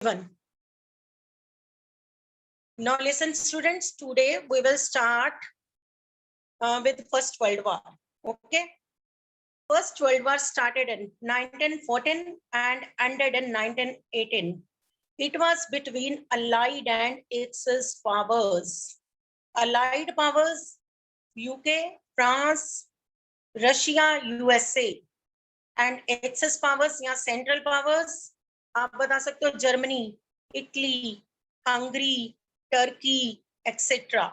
given. Now listen students, today we will start with First World War. Okay. First World War started in 1914 and ended in 1918. It was between Allied and Axis powers. Allied powers, UK, France, Russia, USA. And Axis powers या Central powers, आप बता सकते हो Germany, Italy, Hungary, Turkey, etcetera.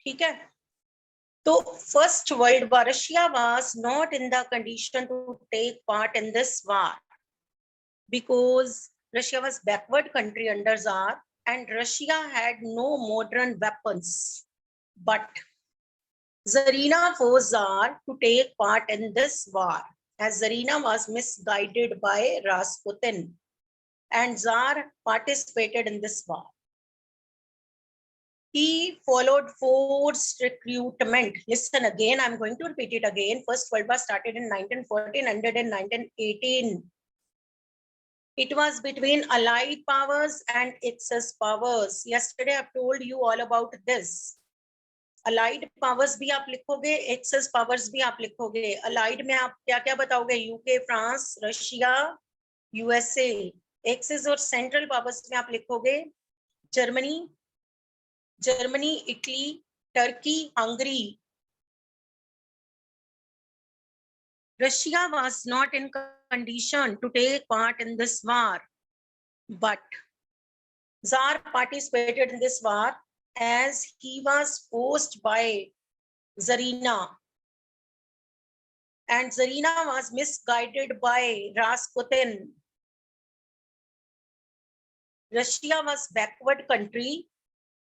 ठीक है. So First World War, Russia was not in the condition to take part in this war because Russia was backward country under Tsar and Russia had no modern weapons. But Tsarina forced Tsar to take part in this war as Tsarina was misguided by Rasputin and Tsar participated in this war. He followed forced recruitment. Listen again, I'm going to repeat it again. First World War started in 1914, ended in 1918. It was between Allied powers and Axis powers. Yesterday I've told you all about this. Allied powers भी आप लिखोगे, Axis powers भी आप लिखोगे. Allied में आप क्या क्या बताओगे? UK, France, Russia, USA. Axis और Central powers में आप लिखोगे Germany, Italy, Turkey, Hungary. Russia was not in condition to take part in this war, but Tsar participated in this war as he was forced by Tsarina. And Tsarina was misguided by Rasputin. Russia was backward country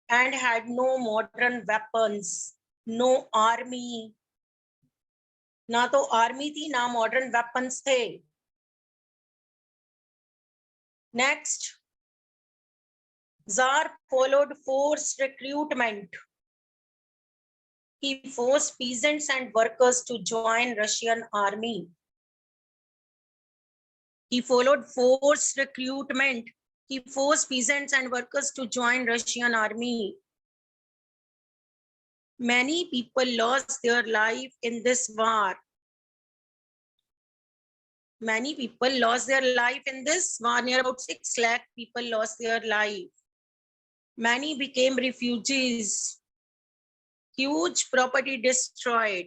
and had no modern weapons, no army. ना तो army थी ना modern weapons थे. Next, Tsar followed forced recruitment. He forced peasants and workers to join Russian army. He followed forced recruitment. He forced peasants and workers to join Russian army. Many people lost their life in this war. Many people lost their life in this war. Near about 6 lakh people lost their life. Many became refugees. Huge property destroyed.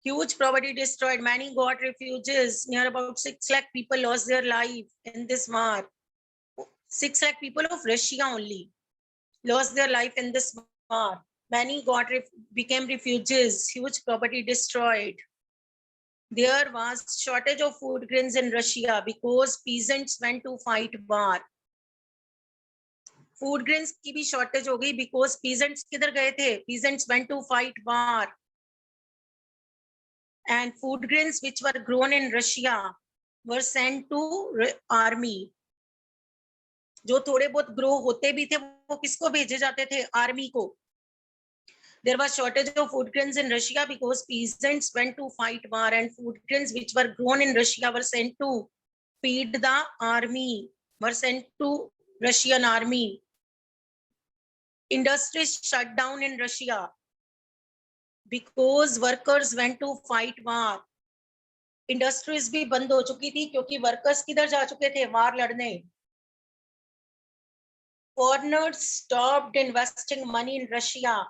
Huge property destroyed. Many got refugees. Near about 6 lakh people lost their life in this war. 6 lakh people of Russia only lost their life in this war. Many became refugees. Huge property destroyed. There was shortage of food grains in Russia because peasants went to fight war. Food grains की भी shortage हो गई because peasants किधर गए थे? Peasants went to fight war. And food grains which were grown in Russia were sent to army. जो थोड़े बहुत ग्रो होते भी थे वो किसको भेजे जाते थे? आर्मी को. There was shortage of food grains in Russia because peasants went to fight war and food grains which were grown in Russia were sent to feed the army, were sent to Russian army. Industries shut down in Russia because workers went to fight war. Industries भी बंद हो चुकी थी क्योंकि workers किधर जा चुके थे? वार लड़ने. Foreigners stopped investing money in Russia.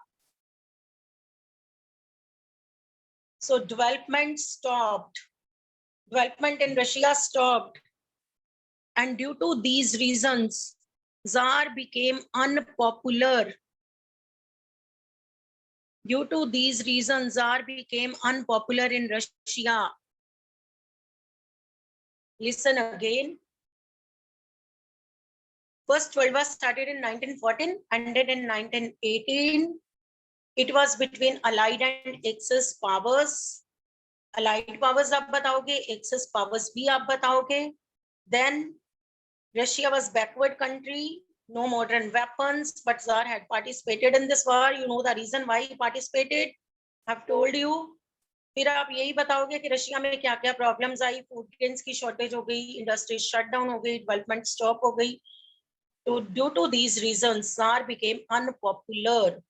So development stopped. Development in Russia stopped. And due to these reasons, Tsar became unpopular. Due to these reasons, Tsar became unpopular in Russia. Listen again. First World War started in 1914, ended in 1918. It was between Allied and Axis powers. Allied powers आप बताओगे, Axis powers भी आप बताओगे. Then Russia was backward country, no modern weapons, but Tsar had participated in this war. You know the reason why he participated. I've told you. फिर आप यही बताओगे कि रशिया में क्या क्या प्रॉब्लम्स आई, फूड ग्रेन्स की शॉर्टेज हो गई, इंडस्ट्री शट डाउन हो गई, डेवलपमेंट स्टॉप हो गई। तो due to these reasons tsar became unpopular.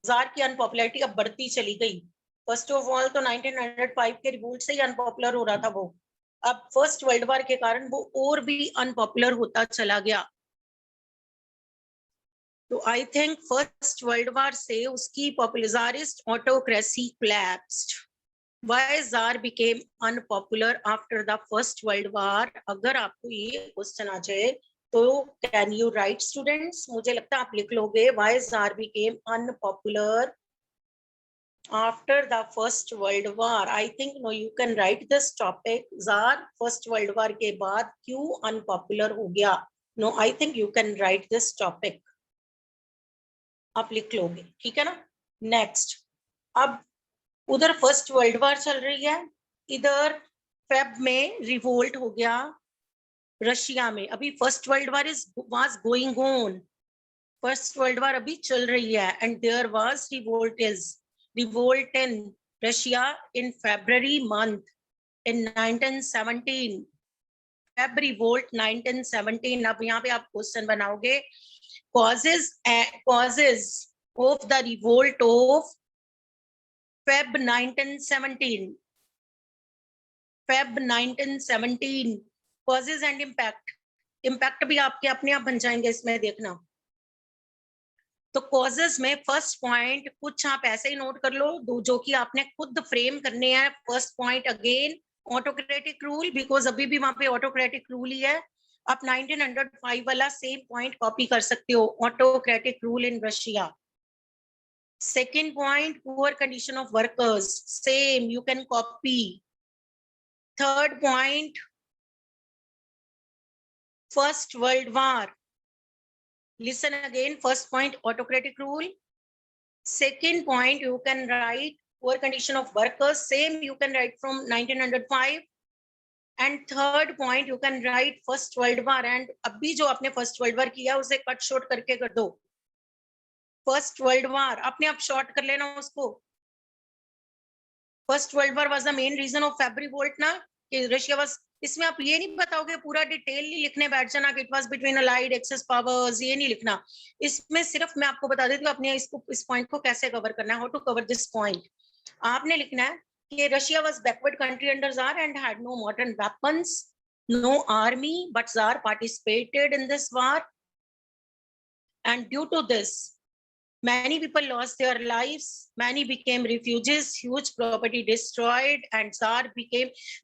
Tsar की अनपॉपुलैरिटी अब बढ़ती चली गई। फर्स्ट ऑफ ऑल तो 1905 के रिवोल्ट से ही अनपॉपुलर हो रहा था वो, अब फर्स्ट वर्ल्ड वॉर के कारण वो और भी अनपॉपुलर होता चला गया। तो I think first world war से उसकी popularist autocracy collapsed. Why Tsar became unpopular after the First World War? अगर आपको ये क्वेश्चन आ जाए तो कैन यू राइट स्टूडेंट्स? मुझे लगता है आप लिख लोगे Why Tsar became unpopular after the First World War. I think no, you can write this topic. Tsar First World War के बाद क्यों unpopular हो गया? No, I think you can write this topic. आप लिख लोगे, ठीक है ना? नेक्स्ट, अब उधर फर्स्ट वर्ल्ड वॉर चल रही है, इधर फेब में रिवोल्ट हो गया रशिया में। अभी first world war was going on, first world war अभी चल रही है, and there was revolt in Russia in February month in 1917, Feb revolt 1917। अब यहाँ पे आप क्वेश्चन बनाओगे causes of the revolt of Feb 1917, Feb 1917, causes and impact. Impact भी आपके अपने आप बन जाएंगे इसमें, देखना। तो कॉजेस में फर्स्ट पॉइंट कुछ आप ऐसे ही नोट कर लो जो कि आपने खुद फ्रेम करने हैं। First point again autocratic rule, because अभी भी वहां पे ऑटोक्रेटिक रूल ही है। आप 1905 वाला सेम पॉइंट कॉपी कर सकते हो, autocratic rule in Russia. Second point poor condition of workers, same you can copy. Third point First World War. Listen again. First point, autocratic rule. Second point, you can write poor condition of workers. Same you can write from 1905. And third point, you can write First World War. And अभी जो आपने First World War किया उसे cut short करके कर दो। First World War अपने आप शॉर्ट कर लेना उसको। First World War was the main reason of Feb revolt ना, कि रशिया was। इसमें आप ये नहीं बताओगे, पूरा डिटेल नहीं लिखने बैठ जाना कि it was between allied axis powers, ये नहीं लिखना। इसमें सिर्फ मैं आपको बता देती हूँ अपने इस पॉइंट को कैसे कवर करना है, how to cover this point. आपने लिखना है कि Russia was backward country under tsar and had no modern weapons, no army, but tsar participated in this war, and due to this many people lost their lives, many became refugees, huge property destroyed, and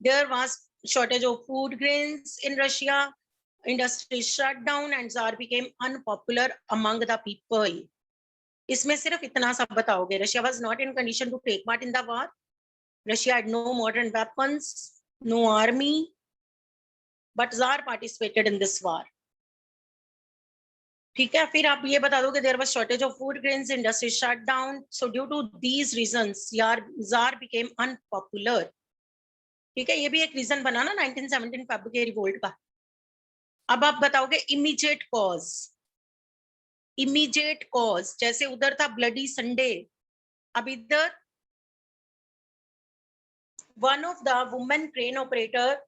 there was shortage of food grains in Russia, industry shut down, and Tsar became unpopular among the people. इसमें सिर्फ इतना सा बताओगे, Russia was not in condition to take part in the war. Russia had no modern weapons, no army, but Tsar participated in this war. ठीक है, फिर आप ये बता दो कि there was shortage of food grains, industry shut down, so due to these reasons tsar became unpopular. ठीक है, ये भी एक रीजन बना ना 1917 फेब के रिवोल्ट का। अब आप बताओगे इमीडिएट कॉज। इमीडिएट कॉज जैसे उधर था ब्लडी संडे, अब इधर one of the women crane operator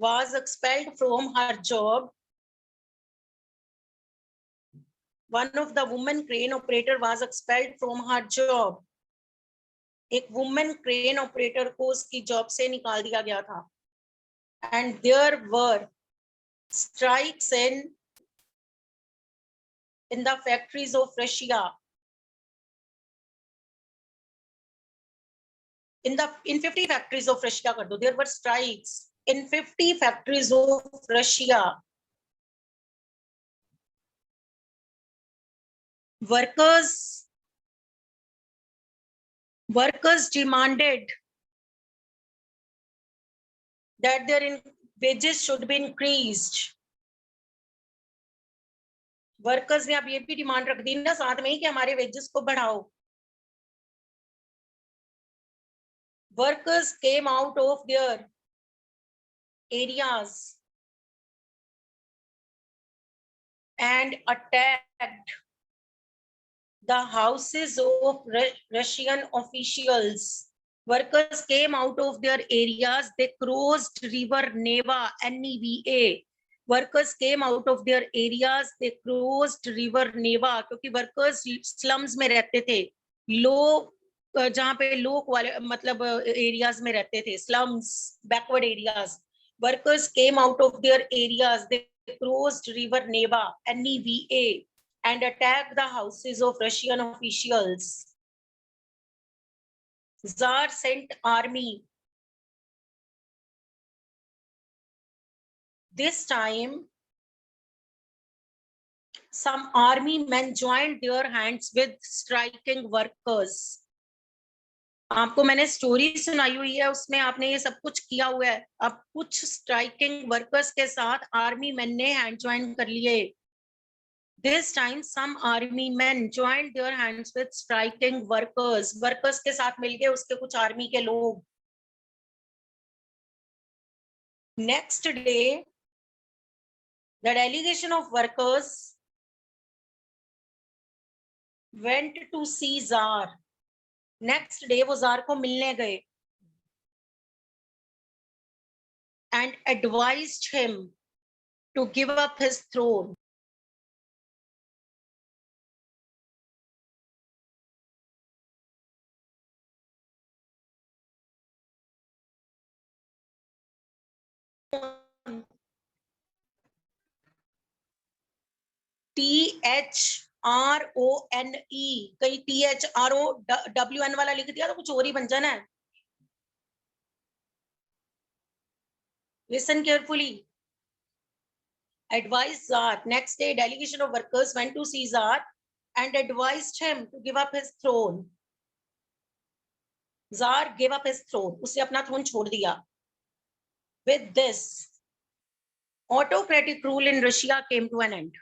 was expelled from her job. One of the women crane operator was expelled from her job. एक वुमेन क्रेन ऑपरेटर को उसकी job से निकाल दिया गया था। And there were strikes in the factories of Russia. In 50 factories of Russia कर दो, there were strikes in 50 factories of Russia. Workers demanded that their wages should be increased. Workers ने अब ये भी डिमांड रख दी ना साथ में ही कि हमारे वेजेस को बढ़ाओ। Workers came out of their areas and attacked the houses of Russian officials. Workers came out of their areas. They crossed river Neva, N-E-V-A. Workers came out of their areas. They crossed river Neva, क्योंकि workers slums में रहते थे, low जहाँ पे low मतलब areas में रहते थे, slums, backward areas. Workers came out of their areas. They crossed river Neva, N-E-V-A, and attacked the houses of Russian officials. Tsar sent army. This time, some army men joined their hands with striking workers. आपको मैंने story सुनाई हुई है, उसमें आपने ये सब कुछ किया हुआ है. अब कुछ स्ट्राइकिंग वर्कर्स के साथ आर्मी मैन ने हैंड ज्वाइन कर लिए. This time, some army men joined their hands with striking workers. Workers के साथ मिल गए उसके कुछ आर्मी के लोग. Next day, the delegation of workers went to see Tsar. Next day, वो Tsar को मिलने गए and advised him to give up his throne. THRONE, कहीं THROWN वाला लिख दिया तो कुछ और ही बन जाना है. Listen carefully. Advised Tsar. Next day, delegation of workers went to see Tsar and advised him to give up his throne. Tsar gave up his throne. उसने अपना throne छोड़ दिया. With this, autocratic rule in Russia came to an end.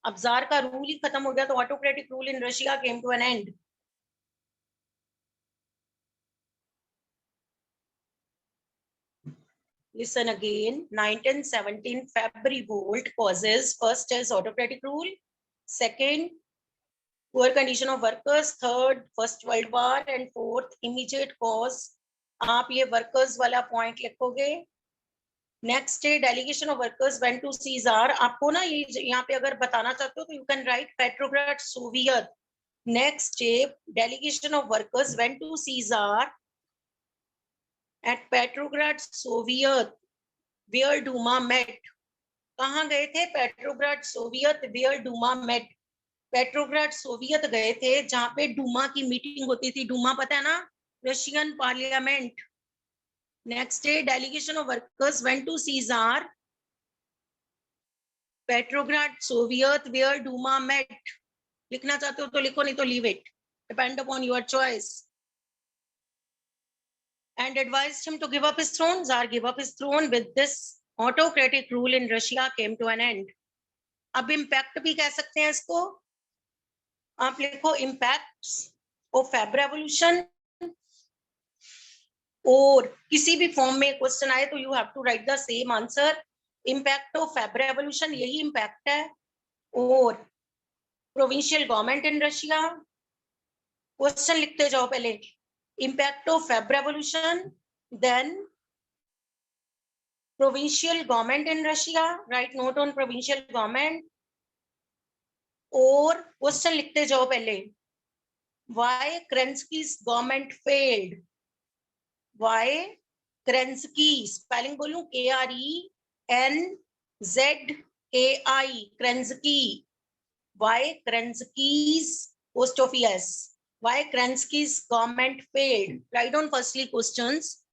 अब tsar का rule ही खत्म हो गया तो autocratic rule in Russia came to an end. Listen again. 1917 Feb revolt causes. First is autocratic rule. Second, poor condition of workers. Third, First World War. And fourth, immediate cause. आप ये workers वाला point लिखोगे. Next day, delegation of workers went to see Tsar. आपको ना ये यहाँ पे अगर बताना चाहते हो तो you can write Petrograd, Soviet. Next day, delegation of workers went to see Tsar at Petrograd, Soviet, where Duma met. कहाँ गए थे? Petrograd, Soviet, where Duma met. Petrograd, Soviet गए थे जहाँ पे डूमा की मीटिंग होती थी. डूमा पता है ना? Russian parliament. Next day, delegation of workers went to see Tsar, Petrograd, Soviet, where Duma met. लिखना चाहते हो तो लिखो, नहीं तो leave it. Depend upon your choice. And advised him to give up his throne. Tsar gave up his throne. With this, autocratic rule in Russia came to an end. अब impact भी कह सकते हैं इसको. आप लिखो impacts of Feb Revolution. और किसी भी फॉर्म में क्वेश्चन आए तो you have to write the same answer. Impact of Feb revolution, यही इम्पैक्ट है. और provincial government in Russia. Question लिखते जाओ पहले. Impact of Feb revolution, then provincial government in Russia. Right note on provincial government. और question लिखते जाओ पहले. Why Kerensky's government failed. Why Kerensky, spelling बोलूं KRENZKI, Kerensky. Why Kerensky's post of yes. Why Kerensky's government failed. Write down firstly questions.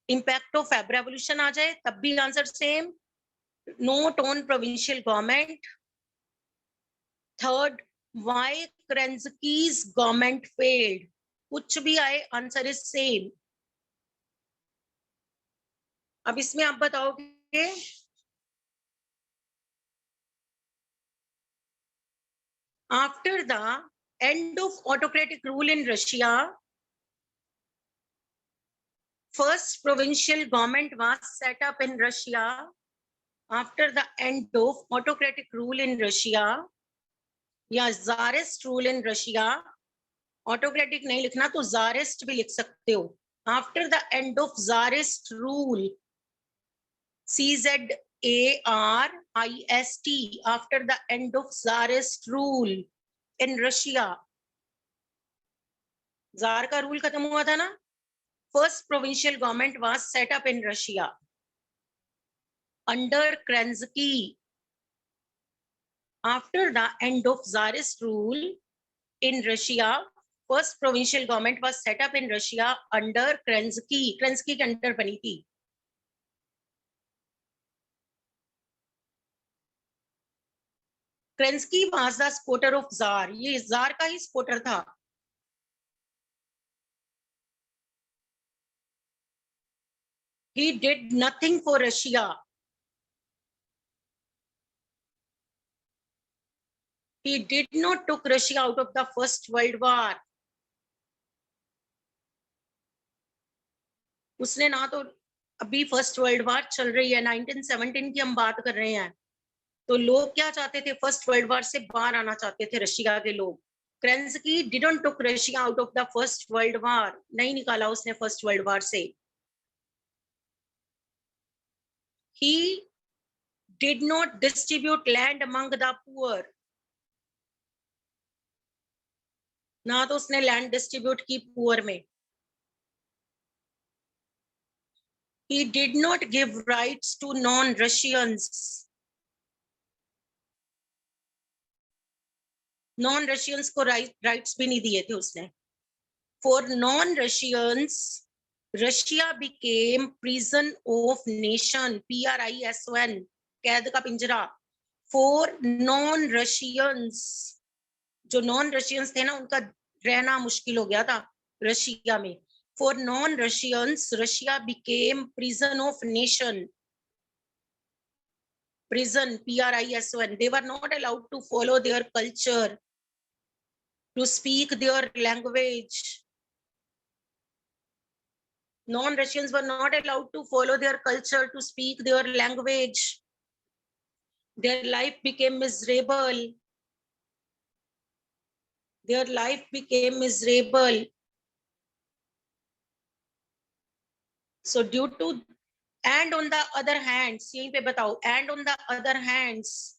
Impact of Feb Revolution आ जाए तब भी answer same. Note on provincial government. Third, why Kerensky's government failed. कुछ भी आए answer is same. अब इसमें आप बताओगे after the end of autocratic rule in Russia, first provincial government was set up in Russia. After the end of autocratic rule in Russia, या Tsarist rule in Russia, autocratic नहीं लिखना तो Tsarist भी लिख सकते हो. After the end of Tsarist rule, CZARIST, after the end of Tsarist rule in Russia. Tsar का rule खत्म हुआ था ना. First provincial government was set up in Russia under Kerensky. After the end of Tsarist rule in Russia, first provincial government was set up in Russia under Kerensky. Kerensky के under बनी थी. Kerensky was the supporter of Tsar. ये Tsar का ही supporter था. He did nothing for Russia. He did not took Russia out of the First World War. उसने ना तो, अभी फर्स्ट वर्ल्ड वॉर चल रही है, 1917 की हम बात कर रहे हैं, तो लोग क्या चाहते थे, फर्स्ट वर्ल्ड वॉर से बाहर आना चाहते थे रशिया के लोग. Kerensky didn't took Russia out of the First World War. नहीं निकाला उसने फर्स्ट वर्ल्ड वॉर से. He did not distribute land among the poor. ना तो उसने लैंड डिस्ट्रीब्यूट की पुअर में. He did not give rights to non-Russians. Non-Russians को rights भी नहीं दिए थे उसने. For non-Russians, Russia became prison of nation. PRISON, कैद का पिंजरा. For non-Russians, जो non-Russians थे ना, उनका रहना मुश्किल हो गया था रशिया में. For non-Russians, Russia became prison of nation. Prison, PRISON. They were not allowed to follow their culture, to speak their language. Non-Russians were not allowed to follow their culture, to speak their language. Their life became miserable. Their life became miserable. So due to, and on the other hands, यहीं पे बताओ, and on the other hands,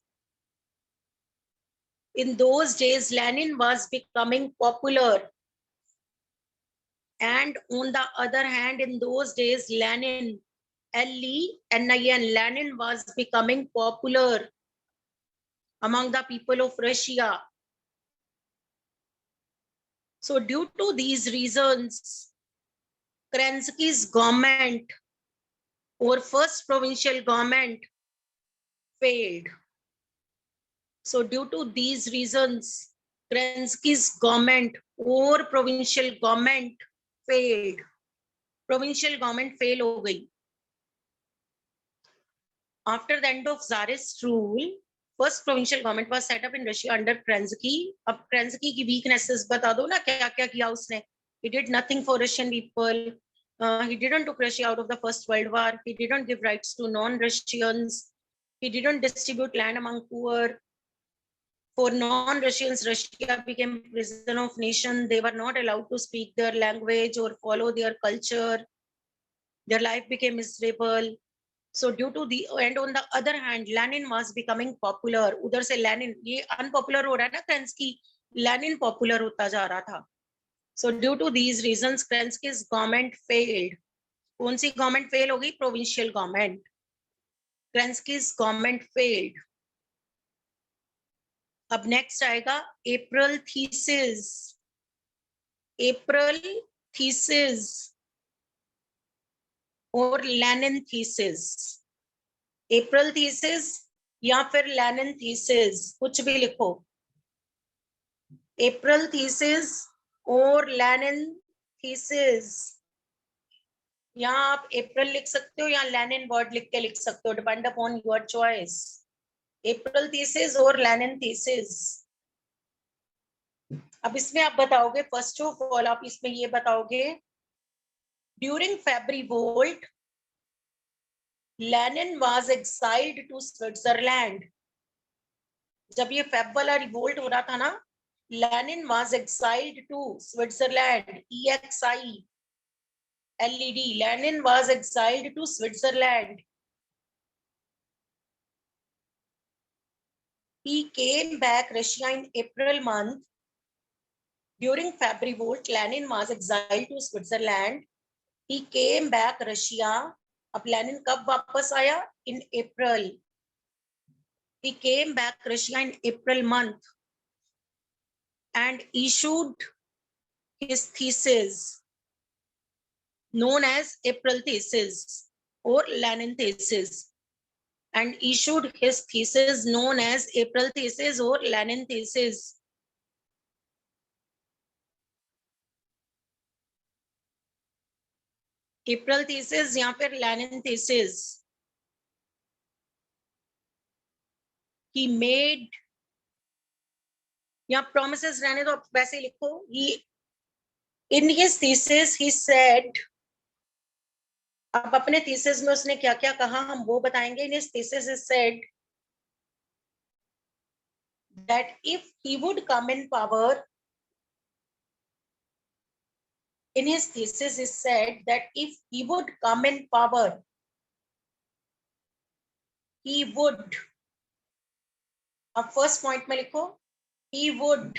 in those days, Lenin was becoming popular. And on the other hand, in those days, Lenin, L-E-N-I-N, Lenin was becoming popular among the people of Russia. So due to these reasons, Kerensky's government or first provincial government failed. So due to these reasons, Kerensky's government or provincial government failed. Provincial government fail हो गई. After the end of Tsarist rule, first provincial government was set up in Russia under Kerensky. अब Kerensky की weaknesses बता दो ना, क्या क्या किया उसने. He did nothing for Russian people. He didn't took Russia out of the First World War. He didn't give rights to non-Russians. He didn't distribute land among poor. For non-Russians, Russia became prison of nation. They were not allowed to speak their language or follow their culture. Their life became miserable. So due to the, and on the other hand, Lenin was becoming popular. उधर से Lenin, ये unpopular हो रहा है ना Kerensky, Lenin popular होता जा रहा था. So due to these reasons, Kerensky's government failed. कौन सी government fail हो गई? Provincial government. Kerensky's government failed. अब next आएगा April thesis. April thesis और Lenin thesis. April thesis या फिर Lenin thesis, कुछ भी लिखो. April thesis और Lenin thesis. यहाँ आप April लिख सकते हो या Lenin word लिख के लिख सकते हो, depend upon your choice. April thesis और Lenin thesis. अब इसमें आप बताओगे, फर्स्ट ऑफ ऑल आप इसमें ये बताओगे, during February volt Lenin was exiled to Switzerland. जब ये फेब वाला रिवोल्ट हो रहा था ना, Lenin was exiled to Switzerland, EXI LED, Lenin was exiled to Switzerland. He came back Russia in April month. During Feb revolt, Lenin was exiled to Switzerland. He came back Russia. अब Lenin कब वापस आया? In April. He came back Russia in April month and issued his thesis known as April thesis or Lenin thesis, and issued his thesis known as April thesis or Lenin thesis. April thesis या फिर Lenin thesis. He made, या promises रहने दो, वैसे ही लिखो. He, in his thesis he said, अब अपने thesis में उसने क्या क्या कहा हम वो बताएंगे. In his thesis he said that if he would come in power, in his thesis he said that if he would come in power, he would, अब first point में लिखो, he would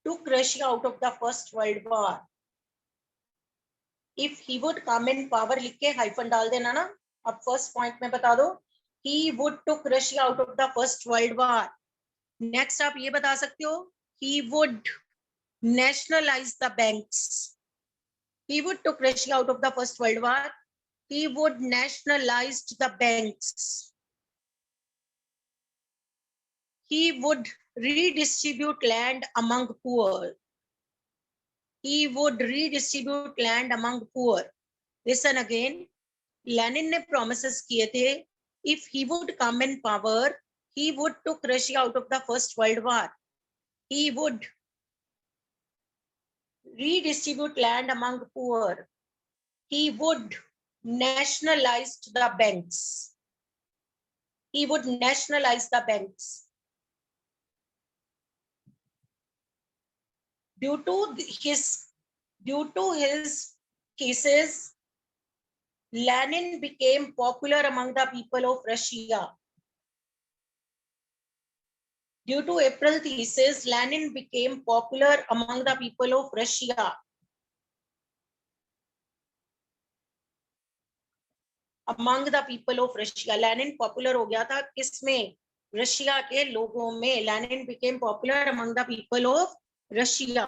took Russia out of the First World War. If he would come in power लिख के hyphen डाल देना ना. अब first point में बता दो, he would took Russia out of the First World War. Next आप ये बता सकते हो, he would nationalize the banks. He would took Russia out of the First World War. He would nationalize the banks. He would redistribute land among poor. He would redistribute land among poor. Listen again. Lenin ने promises किए थे, if he would come in power, he would took Russia out of the First World War. He would redistribute land among poor. He would nationalize the banks. He would nationalize the banks. Due to his cases, Lenin became popular among the people of Russia. Due to April thesis, Lenin became popular among the people of Russia. Among the people of Russia, Lenin popular हो गया था किसमें? Russia के लोगों में. Lenin became popular among the people of Russia.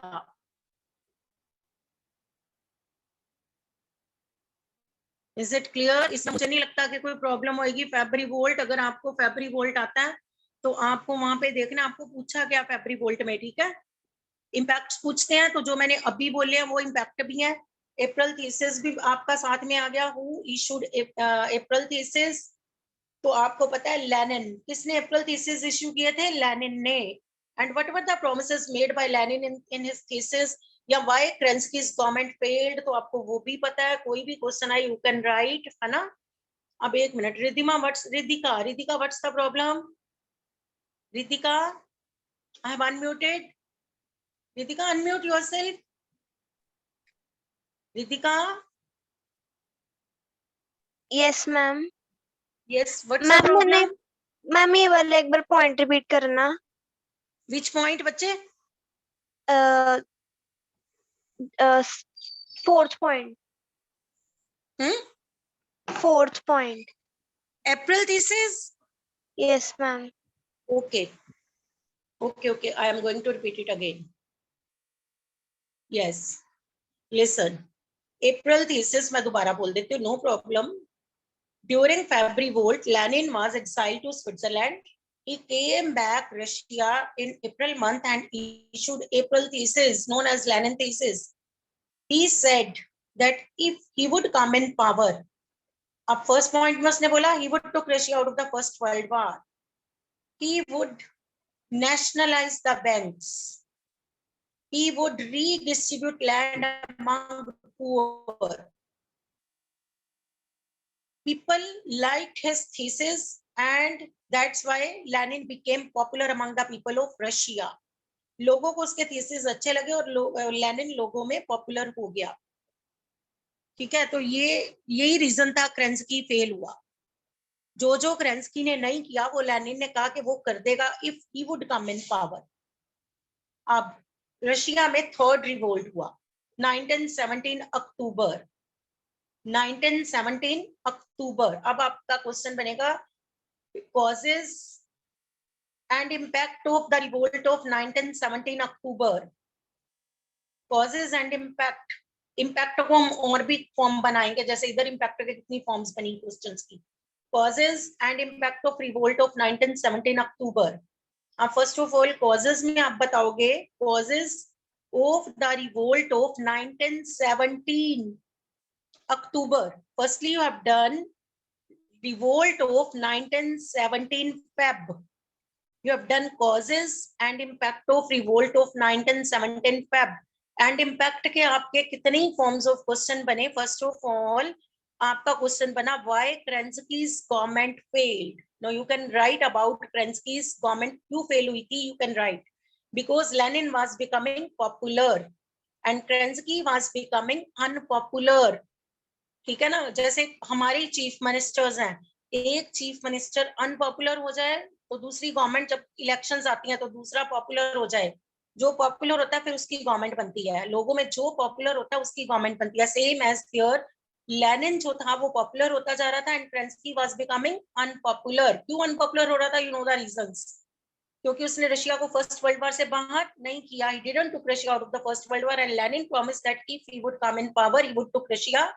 Is it clear? इसमें मुझे नहीं लगता कि कोई प्रॉब्लम होगी. फेब्री वोल्ट, अगर आपको फेब्री वोल्ट आता है तो आपको वहां पे देखना आपको पूछा क्या फेब्री वोल्ट में. ठीक है, इम्पैक्ट पूछते हैं तो जो मैंने अभी बोले हैं वो इम्पैक्ट भी है. अप्रैल थीसिस भी आपका साथ में आ गया. Who issued April thesis? तो आपको पता है लेनिन. किसने अप्रैल थीसिस इश्यू किए थे? लेनिन ने. And what were the promises made by Lenin in his thesis, या व्हाई केरेंस्की's गवर्नमेंट फेल्ड, तो आपको वो भी पता है. कोई भी क्वेश्चन आए यू कैन राइट, है ना. अब एक minute. Riddhima, what's Riddhika, Riddhika what's the problem? Riddhika, I have unmuted. Riddhika, unmute yourself. Riddhika. Yes ma'am. Yes, what's the problem? Ma'am ये वाला एक बार पॉइंट रिपीट करना. विच पॉइंट बच्चे? Fourth point. Fourth point. April thesis. Yes ma'am. Okay. Okay. I am going to repeat it again. Yes. Listen. April thesis मैं दोबारा बोल देती हूँ. No problem. During February revolt, Lenin was exiled to Switzerland. He came back Russia in April month and issued April thesis known as Lenin thesis. He said that if he would come in power, अब first point में उसने बोला he would took Russia out of the First World War. He would nationalize the banks. He would redistribute land among poor. People liked his thesis and that's why Lenin became popular among the people of Russia. लोगों को उसके thesis अच्छे लगे और Lenin लोगों में popular हो गया। ठीक है, तो यही रीजन था क्रेंस्की फेल हुआ। जो क्रेंस्की ने नहीं किया वो लेनिन ने कहा कि वो कर देगा if he would come in power. अब रशिया में थर्ड रिवोल्ट हुआ 1917 अक्टूबर 1917 अक्टूबर। अब आपका क्वेश्चन बनेगा causes and impact of the revolt of 1917 October. causes and impact को हम और भी फॉर्म बनाएंगे, जैसे इधर इम्पैक्ट के कितनी फॉर्म्स बनी क्वेश्चंस की। causes and impact of revolt of 1917 अक्टूबर। अब फर्स्ट ऑफ ऑल causes में आप बताओगे causes of the revolt of 1917 October. Firstly you have done revolt of 1917 Feb. You have done causes and impact of revolt of 1917 Feb. And impact के आपके कितने forms of question बने? First of all, आपका question बना why Kerensky's government failed. Now you can write about Kerensky's government क्यों fail हुई थी. You can write because Lenin was becoming popular and Kerensky was becoming unpopular. ठीक है ना, जैसे हमारे चीफ मिनिस्टर्स हैं, एक चीफ मिनिस्टर अनपॉपुलर हो जाए तो दूसरी गवर्नमेंट जब इलेक्शंस आती हैं तो दूसरा पॉपुलर हो जाए, जो पॉपुलर होता है फिर उसकी गवर्नमेंट बनती है। लोगों में जो पॉपुलर होता है उसकी गवर्नमेंट बनती है। सेम एज हियर लेनिन जो था वो पॉपुलर होता जा रहा था एंड केरेंस्की वाज बिकमिंग अनपॉपुलर। क्यों अनपॉपुलर हो रहा था? You know the reasons. क्योंकि उसने रशिया को फर्स्ट वर्ल्ड वॉर से बाहर नहीं किया। He didn't took Russia out of the first world war and Lenin promised that if he would come in power he would took Russia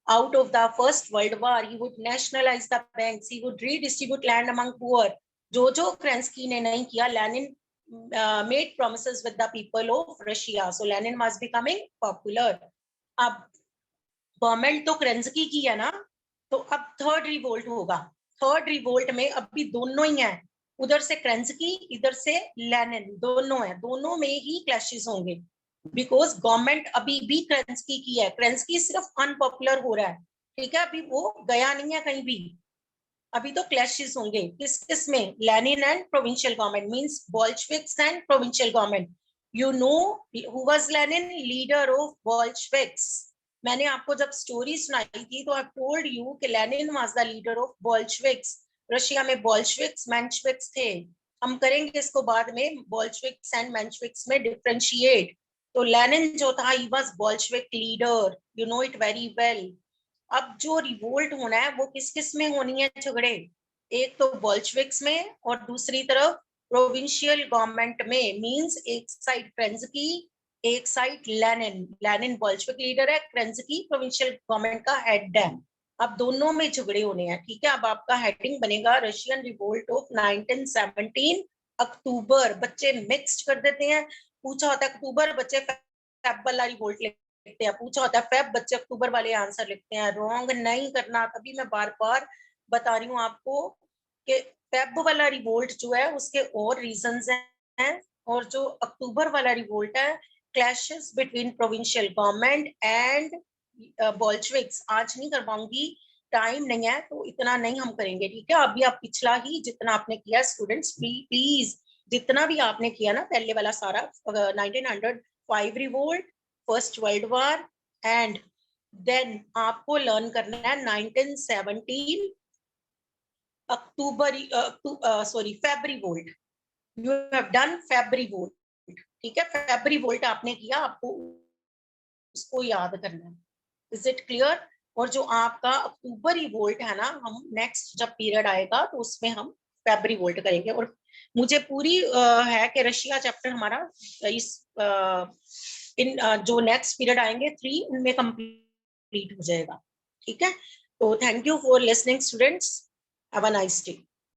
out of the first world war. He would nationalize the banks, he would redistribute land among poor. जो Kerensky ने नहीं किया, Lenin made promises with the people of Russia, so Lenin was becoming popular. अब government तो Kerensky की है ना, तो अब थर्ड रिवोल्ट होगा। थर्ड रिवोल्ट में अब भी दोनों ही हैं, उधर से Kerensky इधर से Lenin, दोनों है, दोनों में ही क्लैशेस होंगे बिकॉज गवर्नमेंट अभी भी Kerensky की है। Kerensky सिर्फ अनपॉपुलर हो रहा है, ठीक है, अभी वो गया नहीं है कहीं भी। अभी तो क्लैशेस होंगे किस किस में? Lenin and provincial government means Bolsheviks and provincial government. You know who was Lenin? Leader of Bolsheviks. मैंने आपको जब स्टोरी सुनाई थी तो आई टोल्ड यू कि Lenin was the leader of Bolsheviks. Russia में बोल्शेविक्स मेंशेविक्स थे। हम करेंगे इसको बाद में, बोल्शेविक्स एंड मेंशेविक्स में डिफरेंशिएट। तो लेनिन जो था he was Bolshevik leader, you know it very well. अब जो रिवोल्ट होना है वो किस किस में होनी है झगड़े? एक तो बोल्शेविक्स में और दूसरी तरफ प्रोविंशियल गवर्नमेंट में। मींस एक साइड Kerensky, एक side Lenin. Lenin Bolshevik leader है, Kerensky प्रोविंशियल गवर्नमेंट का हेड है। अब दोनों में झगड़े होने हैं, ठीक है। अब आपका हेडिंग बनेगा रशियन रिवोल्ट ऑफ 1917 अक्टूबर। बच्चे मिक्स्ड कर देते हैं, पूछा होता है अक्टूबर, बच्चे फेब वाला रिवोल्ट लिखते हैं। पूछा होता है फेब, बच्चे अक्टूबर वाले आंसर लिखते हैं। रॉन्ग नहीं करना, तभी मैं बार बार बता रही हूँ आपको कि फेब वाला रिवोल्ट जो है उसके और रीजंस हैं, और जो अक्टूबर वाला रिवोल्ट है clashes between provincial government and Bolsheviks. आज नहीं करवाऊंगी, टाइम नहीं है, तो इतना नहीं हम करेंगे, ठीक है। अभी आप पिछला ही जितना आपने किया स्टूडेंट्स, प्लीज जितना भी आपने किया ना पहले वाला सारा 1905 revolt, first world war and then आपको लर्न करना है 1917 October Feb revolt. You have done Feb revolt, ठीक है। फेब रिवोल्ट आपने किया, आपको उसको याद करना है। Is it clear? और जो आपका अक्टूबर रिवोल्ट है ना, हम नेक्स्ट जब पीरियड आएगा तो उसमें हम फेब रिवोल्ट करेंगे। और मुझे पूरी है कि रशिया चैप्टर हमारा इस इन जो नेक्स्ट पीरियड आएंगे 3 उनमें कंप्लीट हो जाएगा, ठीक है। तो thank you for listening students, have a nice day.